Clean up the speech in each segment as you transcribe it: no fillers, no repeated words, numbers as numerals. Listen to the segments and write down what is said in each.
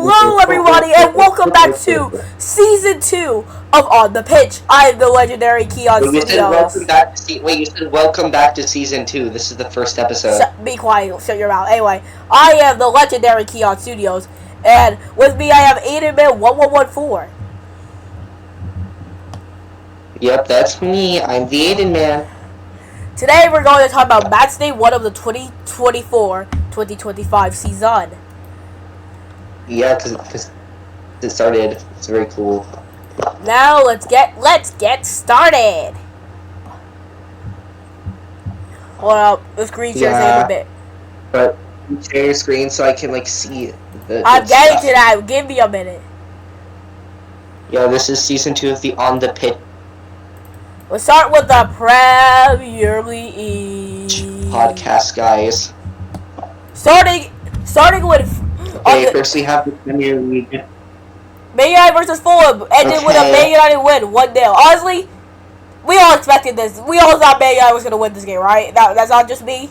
Hello, everybody, and welcome back to Season 2 of On the Pitch. I am the legendary Keyon Wait, you said Studios. welcome back to wait, you said welcome back to Season 2. This is the first episode. Be quiet, shut your mouth. Anyway, I am the legendary Keyon Studios, and with me I have Aiden Yapping 1114. Yep, that's me. I'm the Aiden man. Today we're going to talk about Match Day 1 of the 2024-2025 season. Yeah, because it started. It's very cool. Now let's get started. Hold up, the screen share's in a bit. But share your screen so I can see I'm getting to that. Give me a minute. Yeah, this is Season 2 of the On the Pitch We'll start with the Premier League podcast, guys. Starting with. Okay, first we have the Premier League. Man United versus Fulham ended with a Man United win, 1-0. Honestly, we all expected this. We all thought Man United was going to win this game, right? That's not just me.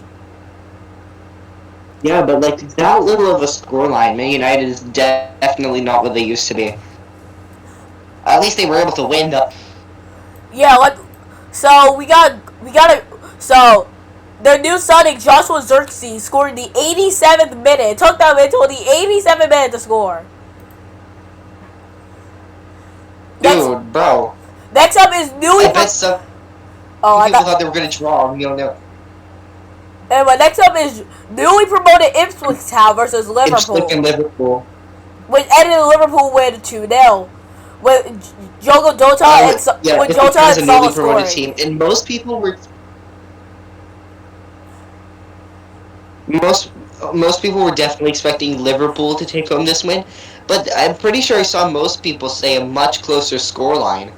Yeah, but that little of a scoreline, Man United is definitely not what they used to be. At least they were able to win, though. Yeah, so so the new signing Joshua Zirkzee scored in the 87th minute. It took them until the 87th minute to score. Dude, bro. Next up is newly. I bet some people thought they were gonna draw. You don't know. Anyway, next up is newly promoted Ipswich Town versus Liverpool. Ipswich and Liverpool. Which ended in Liverpool win 2-0. With Jogo Jota and Salah scoring. Team, and most people were definitely expecting Liverpool to take home this win, but I'm pretty sure I saw most people say a much closer scoreline.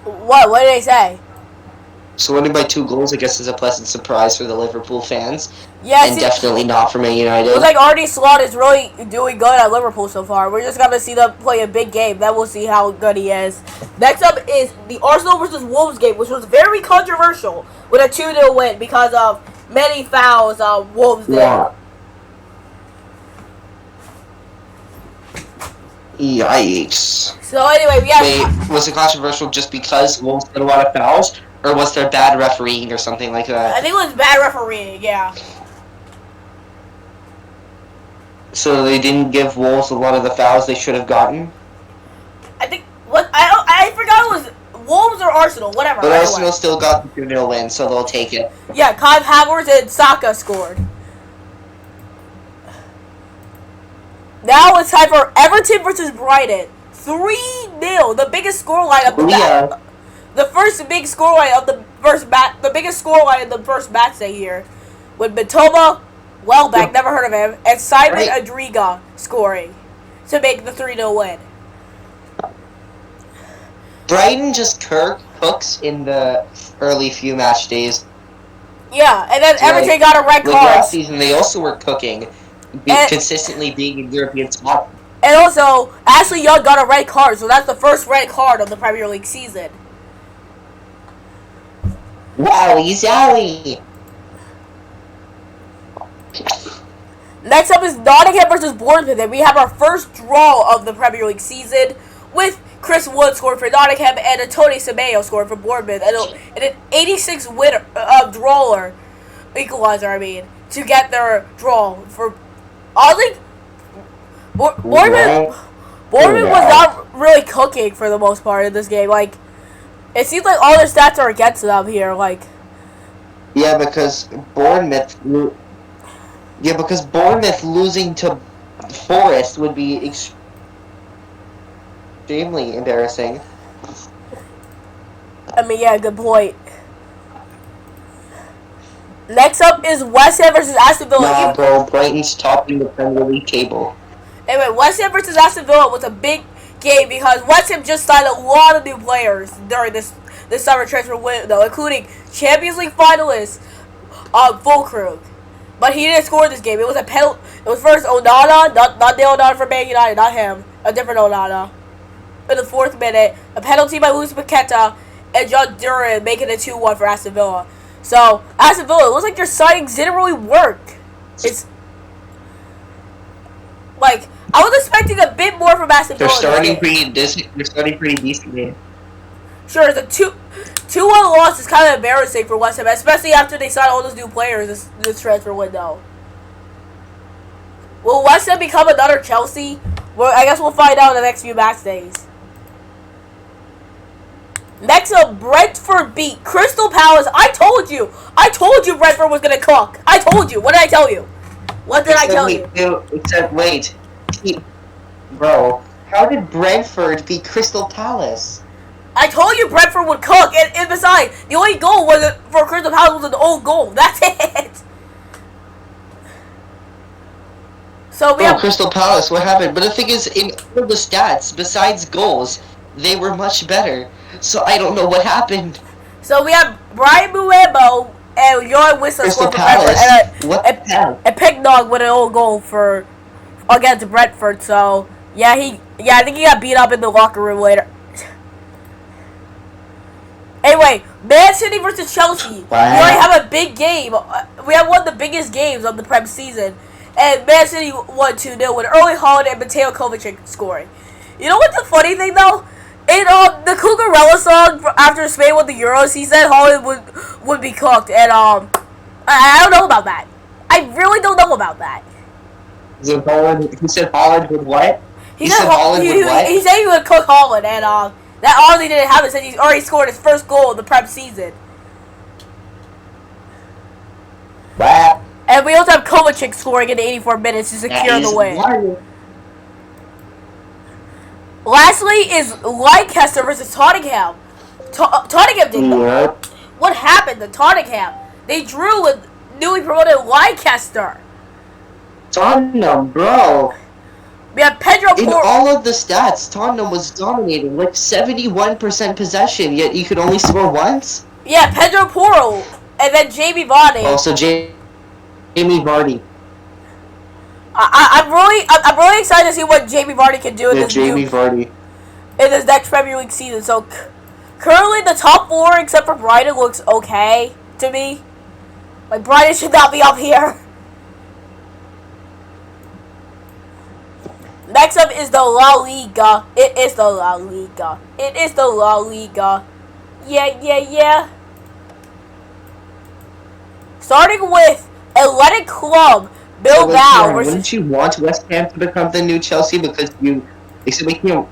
What did they say? So winning by 2 goals, I guess, is a pleasant surprise for the Liverpool fans. Yeah, and definitely not for Man United. It looks like Arne Slot is really doing good at Liverpool so far. We're just going to see them play a big game. Then we'll see how good he is. Next up is the Arsenal versus Wolves game, which was very controversial with a 2-0 win because of many fouls Wolves did. Yeah. Yikes. So anyway, we have... Wait, was it controversial just because Wolves did a lot of fouls? Or was there bad refereeing or something like that? I think it was bad refereeing, yeah. So they didn't give Wolves a lot of the fouls they should have gotten? I think... I forgot it was Wolves or Arsenal, whatever. But Arsenal still got the 2-0 win, so they'll take it. Yeah, Kai Havertz and Saka scored. Now it's time for Everton versus Brighton. 3-0, the biggest scoreline of the match. The first big scoreline of the first match. The biggest scoreline of the first match day here, with Matoma, Welbeck, never heard of him, and Simon Adriga scoring to make the 3-0 win. Brighton just cooks in the early few match days. Yeah, and then Everton got a red card. Last season, they also were cooking, consistently being in European spots. And also, Ashley Young got a red card, so that's the first red card of the Premier League season. Wowie zowie! Next up is Nottingham versus Bournemouth, and we have our first draw of the Premier League season with Chris Wood scoring for Nottingham and Tony Semedo scoring for Bournemouth, and an 86 winner equalizer, to get their draw for. Oddly, Bournemouth was not really cooking for the most part in this game. It seems like all their stats are against them here. Yeah, because Bournemouth losing to Forest would be extremely embarrassing. Yeah, good point. Next up is West Ham versus Aston Villa. Nah, bro, Brighton's topping the Premier League table. Anyway, West Ham versus Aston Villa was a big game because West Ham just signed a lot of new players during this summer transfer window, including Champions League finalist Fulkrug. But he didn't score this game. It was a penalty. It was first Onana, not the Onana for Man United, not him, a different Onana. In the 4th minute, a penalty by Luis Paqueta and John Duran making it 2-1 for Aston Villa. So Aston Villa, it looks like their signings didn't really work. It's I was expecting a bit more from Aston They're Villa. starting pretty decent. They're starting pretty decently. Sure, the 2-1 loss is kind of embarrassing for West Ham, especially after they signed all those new players this transfer window. Will West Ham become another Chelsea? Well, I guess we'll find out in the next few match days. Next up, Brentford beat Crystal Palace. I told you Brentford was gonna cook. I told you. What did I tell you? What did I tell you? Except wait, bro, how did Brentford beat Crystal Palace? I told you Brentford would cook, and besides, the only goal for Crystal Palace was an own goal. That's it. So we have Crystal Palace. What happened? But the thing is, in all the stats, besides goals, they were much better. So I don't know what happened. So we have Brian Mbeumo and Johan Wissa Crystal scored for Palace. Brentford, and Pignog with an own goal for against Brentford. So yeah, I think he got beat up in the locker room later. Anyway, Man City versus Chelsea. Wow. We already have a big game. We have one of the biggest games of the Prem season. And Man City won 2-0 with Erling Haaland and Mateo Kovacic scoring. You know what's the funny thing, though? In the Cucurella song after Spain won the Euros, he said Haaland would be cooked. And I don't know about that. I really don't know about that. He said Haaland would what? He said he would cook Haaland, and that honestly didn't happen since he's already scored his first goal in the Prem season. Wow. And we also have Kovacic scoring in the 84 minutes to secure the win. Wild. Lastly is Leicester versus Tottenham. Tottenham did Yep. What happened to Tottenham? They drew with newly promoted Leicester. Tottenham, bro. We have Pedro In Porro. all of the stats, Tottenham was dominating, like 71% possession, yet you could only score once? Yeah, Pedro Porro. And then Jamie Vardy. Also, Jamie Vardy. I'm really excited to see what Jamie Vardy can do in Vardy. In this next Premier League season. So currently the top 4 except for Brighton looks okay to me. Like Brighton should not be up here. Next up is the La Liga. It is the La Liga. It is the La Liga. Yeah. Starting with Athletic Club Bilbao versus. Wouldn't you want West Ham to become the new Chelsea because you? Wait, Keyon.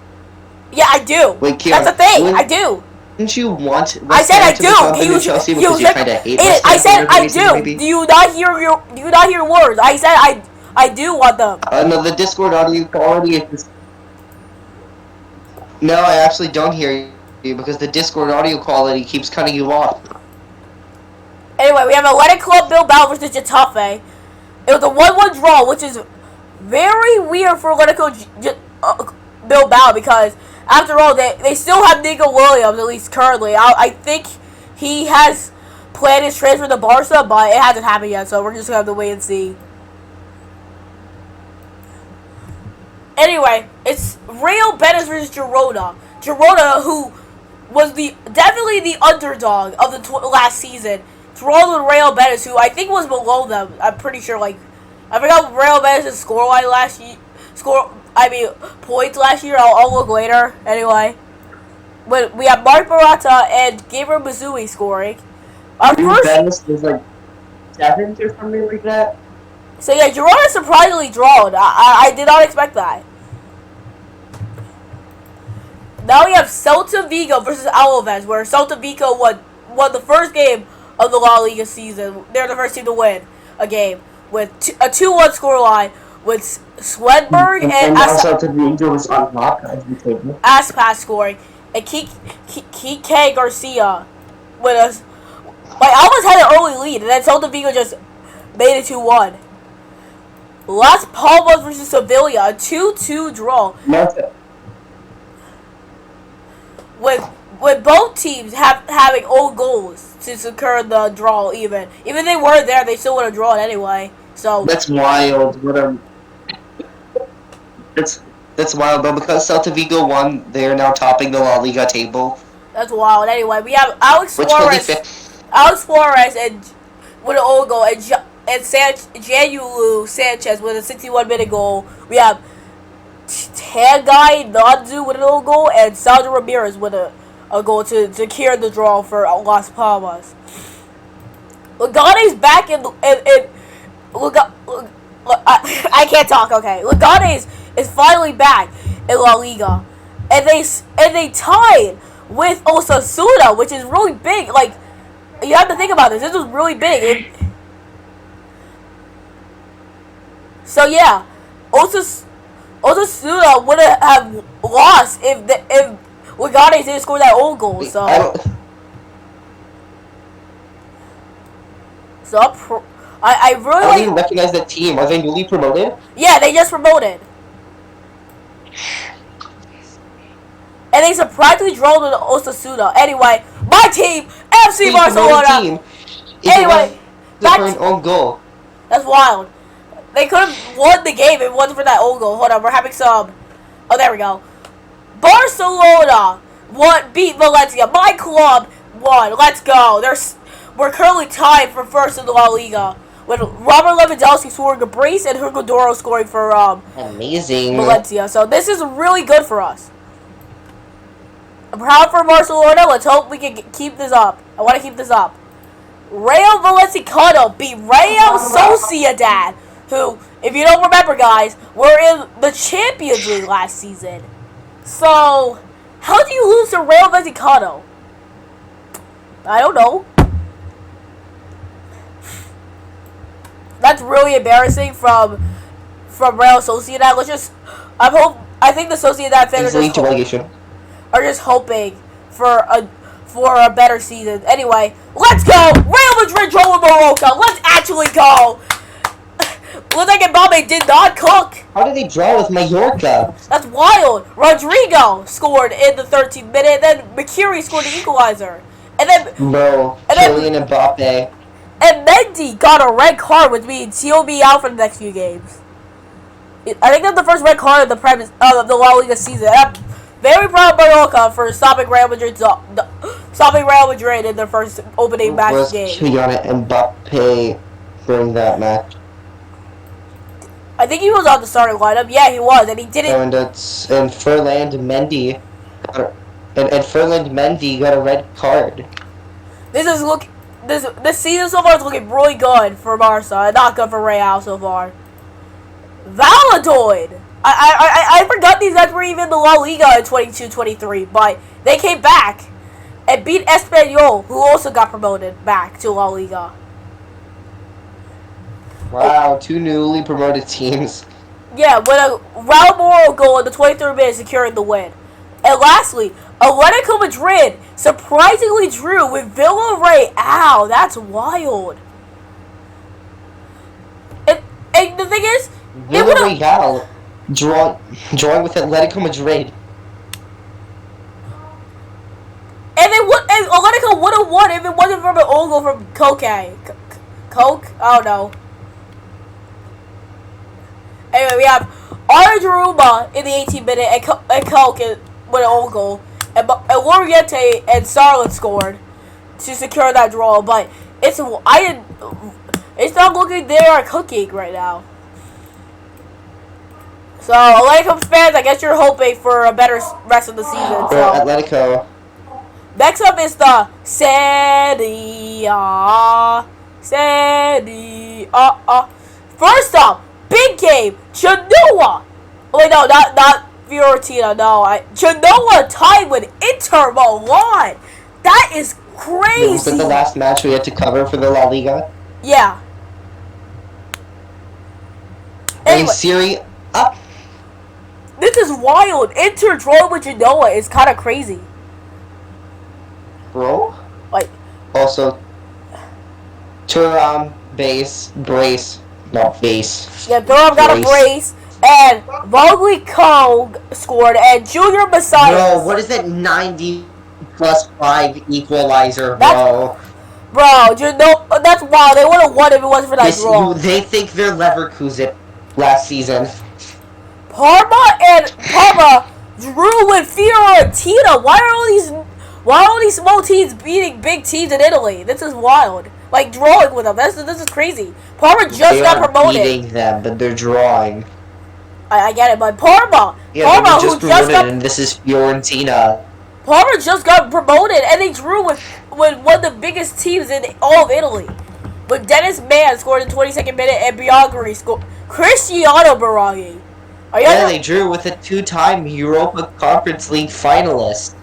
Yeah, I do. Wait, Keyon. That's the thing. I do. Wouldn't you want I West said Ham I to do. become the new Chelsea because you kind of hate West Ham? I said I do. Maybe? Do you not hear words? I said I do want them. No, the Discord audio quality is just... No, I actually don't hear you because the Discord audio quality keeps cutting you off. Anyway, we have Athletic Club Bilbao versus Getafe. It was a 1-1 draw, which is very weird for Atletico Bilbao because, after all, they still have Nico Williams, at least currently. I think he has planned his transfer to Barca, but it hasn't happened yet, so we're just going to have to wait and see. Anyway, it's Real Betis versus Girona. Girona, who was definitely the underdog of the last season, thrown with Real Betis, who I think was below them. I'm pretty sure. I forgot Real Betis' scoreline last year. Points last year. I'll look later. Anyway, but we have Mark Barata and Gabriel Mazui scoring. Our first Betis was like 7th or something like that. So yeah, Girona surprisingly drawn. I did not expect that. Now we have Celta Vigo versus Alaves, where Celta Vigo won the first game of the La Liga season. They're the first team to win a game with a 2-1 scoreline with Swedberg and Celta Vigo was on top as we take it. Aspas scoring and Kike Garcia with us. Alaves had an early lead, and then Celta Vigo just made it 2-1. Las Palmas versus Sevilla, a 2-2 draw. With both teams having own goals to secure the draw even. Even if they weren't there, they still would have drawn anyway. So that's wild. That's wild though, because Celta Vigo won, they are now topping the La Liga table. That's wild. Anyway, we have Alex Suarez and with an own goal and Janulu Sanchez with a 61-minute goal. We have Tanguy Nanzu with an own goal, and Sandro Ramirez with a goal to secure the draw for Las Palmas. Legane's back in I can't talk. Okay, Leganes is finally back in La Liga, and they tied with Osasuna, which is really big. Like, you have to think about this. This was really big. So yeah, Osasuna would have lost if Leganes didn't score that own goal. So I really don't even recognize the team. Are they newly promoted? Yeah, they just promoted. And they surprisingly drove to Osasuna. Anyway, my team, FC Barcelona. Anyway, back for an own goal. That's wild. They could have won the game if it wasn't for that own goal. Hold on, we're having some. Oh, there we go. Barcelona beat Valencia. My club won. Let's go. We're currently tied for first in the La Liga, with Robert Lewandowski scoring a brace and Hugo Doro scoring for amazing Valencia. So this is really good for us. I'm proud for Barcelona. Let's hope we can keep this up. I want to keep this up. Real Vallecano beat Real Sociedad, who, if you don't remember, guys, were in the Champions League last season. So, how do you lose to Real Vallecano? I don't know. That's really embarrassing from Real Sociedad. I think the Sociedad fans are just hoping for a better season. Anyway, let's go! Real Madrid drove Morocco. Let's actually go. Looks like Mbappe did not cook. How did they draw with Mallorca? That's wild. Rodrigo scored in the 13th minute, and then McCurry scored the equalizer. And then Kylian Mbappe. And Mendy got a red card, which means he'll be out for the next few games. I think that's the first red card of the La Liga season. I'm very proud of Mallorca for stopping Real Madrid in their first opening match game. Kylian Mbappe during that match? I think he was on the starting lineup. Yeah, he was, and he didn't. And Ferland Mendy, got a red card. This season so far is looking really good for Barca, not good for Real so far. Valladolid! I forgot these guys were even in the La Liga in 22-23, but they came back and beat Espanyol, who also got promoted back to La Liga. Wow, two newly promoted teams. Yeah, with a Raul Moro goal in the 23rd minute securing the win. And lastly, Atletico Madrid surprisingly drew with Villarreal. That's wild. And the thing is, Villarreal drawing with Atletico Madrid. And Atletico would have won if it wasn't from an own goal from Koke. Coke? Oh no. Anyway, we have Arjuruma in the 18th minute and Coke with an own goal. And Loriente and Sarlin scored to secure that draw. But it's not looking they are cooking right now. So, Atletico fans, I guess you're hoping for a better rest of the season. For Atletico. Next up is the Serie A. First up, big game, Genoa. Wait, no, not Fiorentina. No, Genoa tied with Inter Milan. That is crazy. Was it the last match we had to cover for the La Liga? Yeah. Anyway, Serie A. This is wild. Inter drawing with Genoa is kind of crazy. Bro? Like. Also, Thuram, brace. Not base. Yeah, Thuram got a brace. And Vogli Kong scored. And Junior Messiah. Bro, what is that 90 plus 5 equalizer, bro? Bro, that's wild. They would have won if it wasn't for that draw. They think they're Leverkusen last season. Parma drew with Fiorentina. Why are all these small teams beating big teams in Italy? This is wild. Like drawing with them. This is crazy. Parma just got promoted. Beating them, but they're drawing. I get it, but Parma, Yeah, they were just promoted, and this is Fiorentina. Parma just got promoted, and they drew with one of the biggest teams in all of Italy. But Dennis Mann scored in the 22nd minute, and Biagari scored. Cristiano Biraghi. Yeah, they drew with a 2-time Europa Conference League finalist.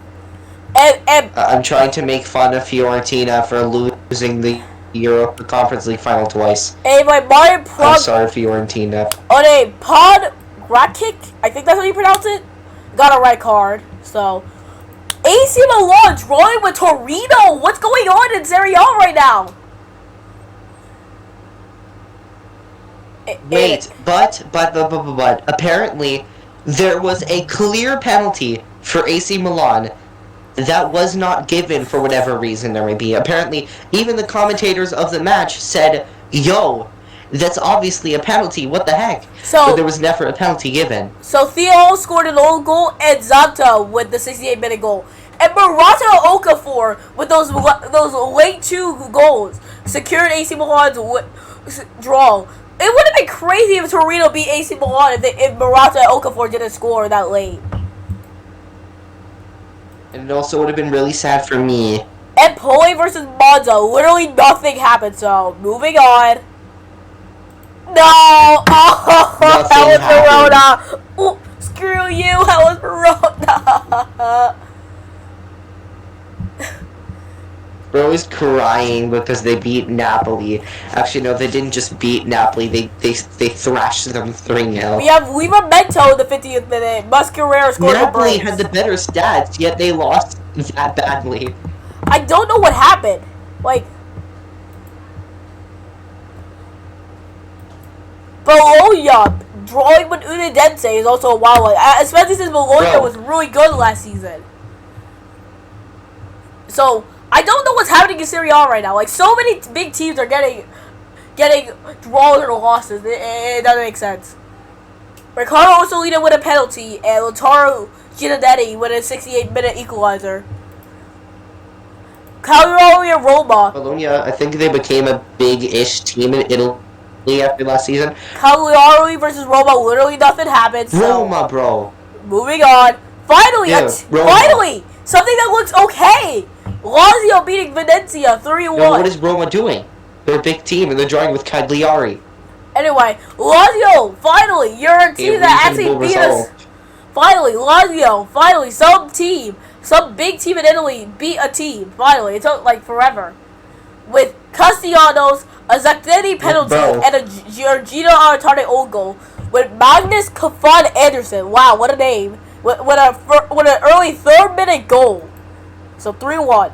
And I'm trying to make fun of Fiorentina for losing the Europa Conference League final twice. And my Martin I'm sorry, Fiorentina. On a pod kick, I think that's how you pronounce it, got a red card. So AC Milan drawing with Torino. What's going on in Serie A right now? Wait, but apparently there was a clear penalty for AC Milan that was not given for whatever reason there may be. Apparently, even the commentators of the match said, "Yo, that's obviously a penalty. What the heck?" But there was never a penalty given. So Theo scored an own goal, and Zanta with the 68-minute goal, and Murata Okafor with those late 2 goals secured AC Milan's draw. It would have been crazy if Torino beat AC Milan if Murata and Okafor didn't score that late. And it also would have been really sad for me. And Poli versus Monza, literally nothing happened, so moving on. No! Oh, that was Verona! Oh, screw you, that was Verona! Bro is crying because they beat Napoli. Actually, no, they didn't just beat Napoli. They thrashed them 3-0. We have Livramento in the 50th minute. Mascherano scored a brace. Napoli had the better stats, yet they lost that badly. I don't know what happened. Like, Bologna drawing with Udinese is also a wild one, especially since Bologna was really good last season. So I don't know what's happening in Serie A right now. Like, so many big teams are getting draws or losses. It doesn't make sense. Riccardo Orsolino with a penalty, and Lautaro Giannetti with a 68-minute equalizer. Cagliari and Roma. Bologna, I think they became a big-ish team in Italy after last season. Cagliari versus Roma, literally nothing happened. So Roma, bro. Moving on. Finally, Yeah, finally, something that looks okay. Lazio beating Venezia 3-1. No, what is Roma doing? They're a big team, and they're drawing with Cagliari. Anyway, Lazio, finally, you're a team that actually beat us. Finally, Lazio, finally, some big team in Italy beat a team. Finally, it took like forever. With Castellanos, a Zacchetti penalty, and a Giorgino Aratare own goal. With Magnus Kafan Anderson, wow, what a name. With an early 3rd-minute goal. So 3-1.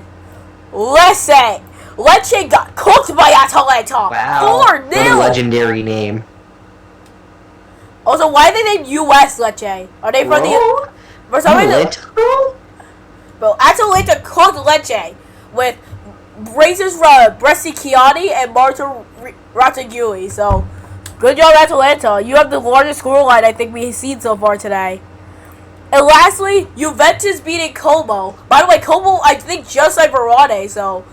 Lecce got cooked by Atalanta. Wow. 4-0. What a legendary name. Also, why are they named US Lecce? Are they from the... For some reason... Bro, Atalanta cooked Lecce with braces from Bresci Chiani and Marta Ratajui. So, good job, Atalanta. You have the largest scoreline I think we've seen so far today. And lastly, Juventus beating Como. By the way, Como, I think, just like Verone, so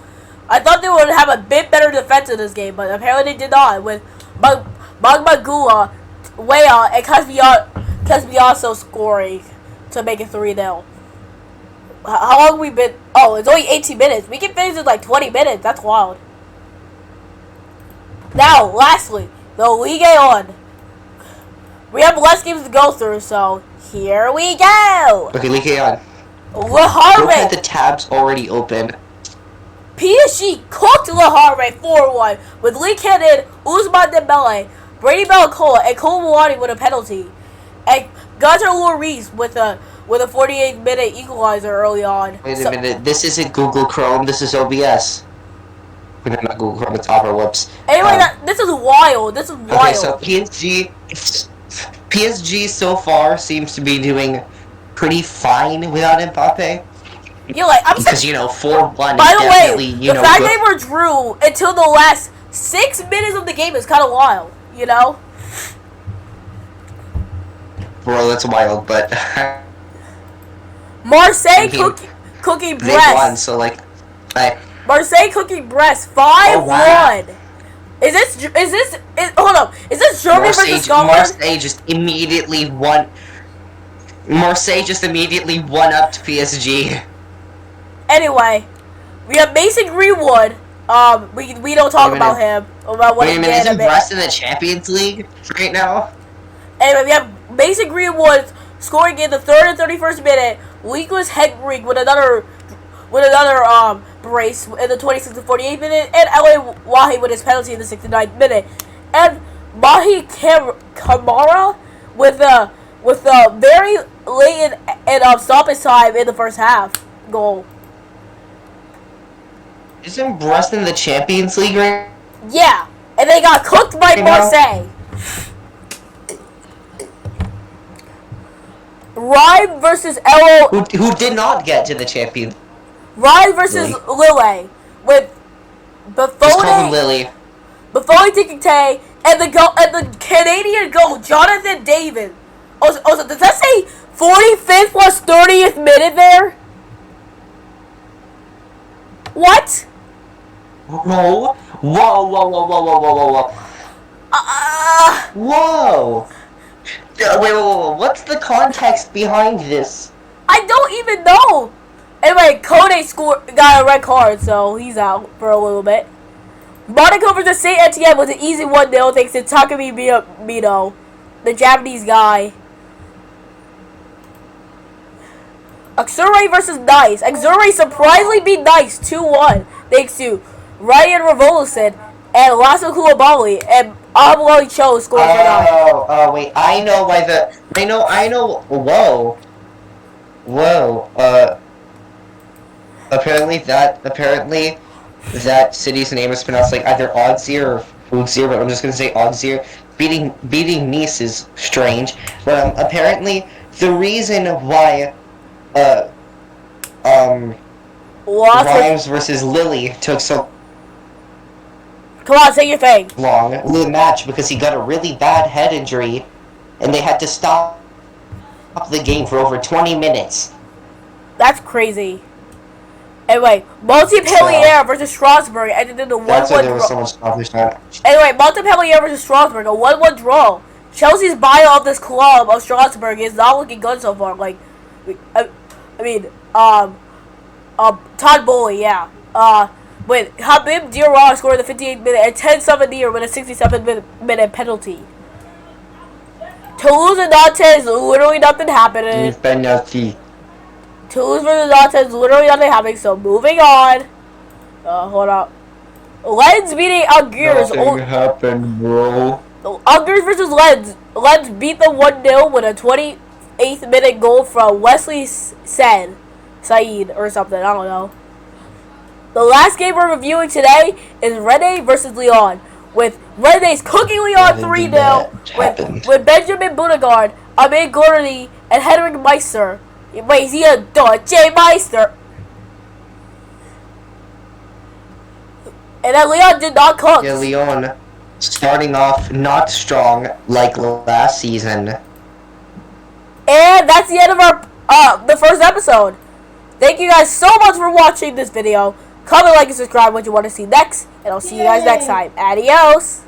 I thought they would have a bit better defense in this game, but apparently they did not, with Magmagula, Wea, and Caspiasso scoring to make it 3-0. How long have we been? Oh, it's only 18 minutes. We can finish in like 20 minutes. That's wild. Now, lastly, the Ligue 1. We have less games to go through, so here we go. Okay, Ligue 1. Le Havre. Look at the tabs already open. PSG cooked Le Havre 4-1 with Lee Cannon, Ousmane Dembele, Brady Balacola, and Cole Muani with a penalty, and Gunter Lloris with a 48-minute equalizer early on. Wait a minute, this isn't Google Chrome, this is OBS. No, not Google Chrome, it's Opera, whoops. Anyway, this is wild, Okay, so PSG so far seems to be doing pretty fine without Mbappe. Yeah, like, because, 4-1 is definitely, you know... the fact they were drew until the last 6 minutes of the game is kind of wild, Bro, that's wild, but... Marseille cooking Brest. They won, so, Marseille cooking Brest 5-1. Hold up. Is this Germany versus Scotland? Marseille just immediately won up to PSG. Anyway, we have Mason Greenwood. We don't talk about him. About what he did. Isn't Brest in the Champions League right now? Anyway, we have Mason Greenwood scoring in the 3rd and 31st minute. Nicholas Henry with another brace in the 26th and 48th minute, and LA Wahi with his penalty in the 69th minute, and Mahi Kamara with a very late and stoppage time in the first half goal. Isn't Brest in the Champions League right? Yeah, and they got cooked by Marseille. Rhyme versus LO. Who did not get to the Champions? Rhyme versus Lille with Buffon, taking Tay, and the Canadian goal, Jonathan David. Also, does that say 45th plus 30th minute there? What? No. Whoa. Whoa. Wait. What's the context behind this? I don't even know. Anyway, Kone got a red card, so he's out for a little bit. Monaco versus Saint Etienne was an easy 1-0 thanks to Takumi Mino, the Japanese guy. Auxerre versus Nice. Auxerre surprisingly beat Nice 2-1 thanks to Ryan Revolution and Lasso Koulibaly and Ablai Cho scored for Nice. Oh, wait. I know. Whoa. Apparently that city's name is pronounced like either Auxerre or Auxerre, but I'm just gonna say Auxerre. Beating Nice is strange, but apparently the reason why Reims versus Lily took so come on, say your thing. long the match because he got a really bad head injury, and they had to stop the game for over 20 minutes. That's crazy. Anyway, Montpellier versus Strasbourg ended in a 1-1 draw. That's why there was so much selfish time. Anyway, Montpellier versus Strasbourg, a 1-1 draw. Chelsea's bio of this club of Strasbourg is not looking good so far. Like, Todd Bowley, yeah. With Habib Diarra scoring the 58th minute and 10-7 with a 67th-minute penalty. Toulouse and Nantes, literally nothing happening. Toulouse versus Nantes, literally nothing happening. So moving on. Hold up. Lens beating Angers. Nothing happened, bro. Angers versus Lens. Lens beat them 1-0 with a 28th minute goal from Wesley Said or something. I don't know. The last game we're reviewing today is Rennes versus Lyon, with Rennes cooking Lyon 3-0 with Benjamin Bunagard, Amir Gordy, and Henrik Meister. Wait, is he a Deutsche Meister? And then Lyon did not cook. Yeah, Lyon starting off not strong like last season. And that's the end of our the first episode. Thank you guys so much for watching this video. Comment, like, and subscribe what you want to see next. And I'll see you guys next time. Adios.